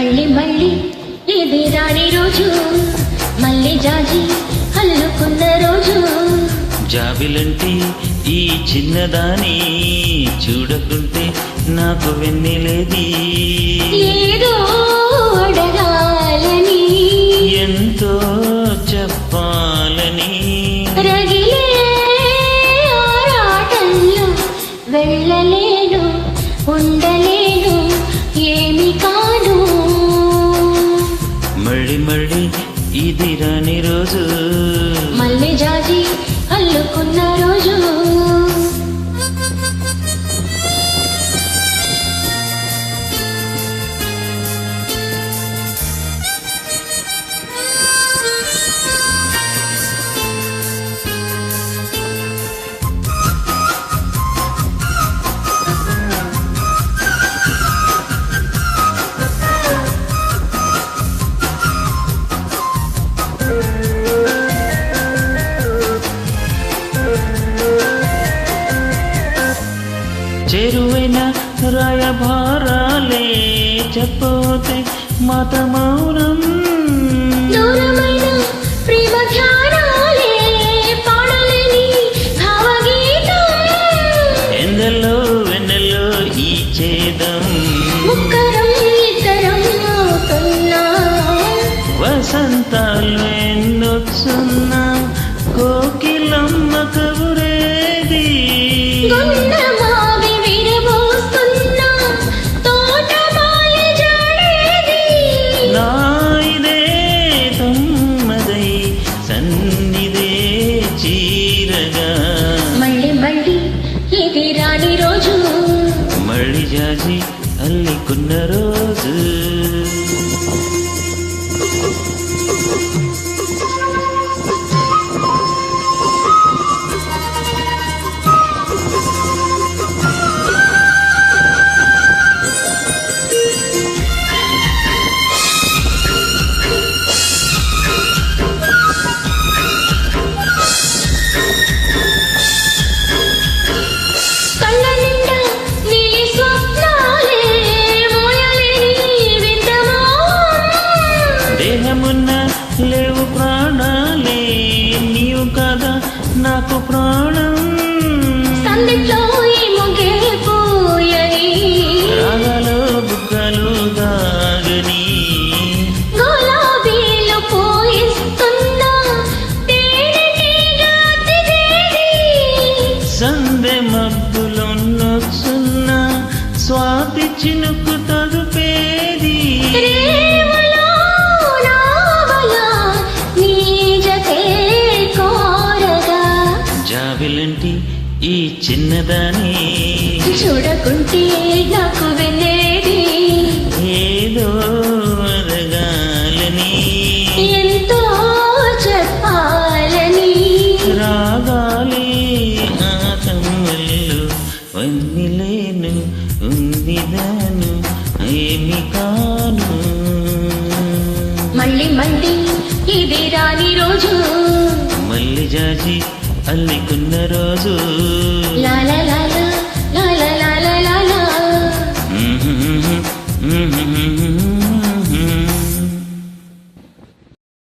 మళ్ళీ మళ్ళీ ఇది రాని రోజు, మళ్ళీ జాజి అల్లుకున్న రోజు. జాబిలంటే ఈ చిన్నదాని చూడకుంటే నాకు వెన్నెలేది. ఏదో అడగాలని, ఎంతో చెప్పాలని, రగిలే ఆరాటంలో వెళ్ళలేను, ఉండలేను, ఏమి కాను. మళ్ళీ మళ్ళీ ఇది రాని రోజు, మళ్ళీ జాజి అల్లుకున్న రోజు. చెరువైన రాయభారాలే చెప్పోతే మత మౌనం, దూరమైన ప్రేమ ధ్యానాలే పాడలేని భావగీతం. ఎందల్లో వెన్నెల్లో ఈ చేదం, ముక్కరం ఇద్దరం అవుతున్నా, వసంతాలు ఎన్నొచ్చున్నా కోకిలమ్మ కబురేది. గుండమావి విరబోస్తున్నా, తోటమాలి జాడేది. నా ఇదే తమ్మదై సన్నిదే చీరగా, మళ్ళీ మళ్ళీ ఇది రాని రోజు, మళ్ళీ జాజి అల్లికున్న రోజు. కళ్ళ నిండా నీలి స్వప్నాలే మోయలేని వింతమో. దేహమున్న లేవు ప్రాణాలే, నీవు కదా నాకు ప్రాణం. సందిట్లో ఈ మొగే పూయని, రాగాలో బుగ్గలు దాగని, గులాబీలు పోయిస్తున్నా, తేనెటీగా తిరిగేది. సందె మబ్బులొన్నొచ్చున్న స్వాతి చినుకు తదుపేది. ప్రేమలో నావలా నీ జతే కోరగా, జాబిలంటి ఈ చిన్నదాని చూడకుంటే నాకు వెనేది. ఏదో అరగాలని, ఎంతో చెప్పాలని, రాగాలి ఆతమ్మల్లో వన్నిలేను ఉందిదాను ఏమి కాను. మళ్ళీ మళ్ళీ ఇది రాని రోజు, మళ్ళీ జాజి అల్లికున్న రోజు. లా లా లా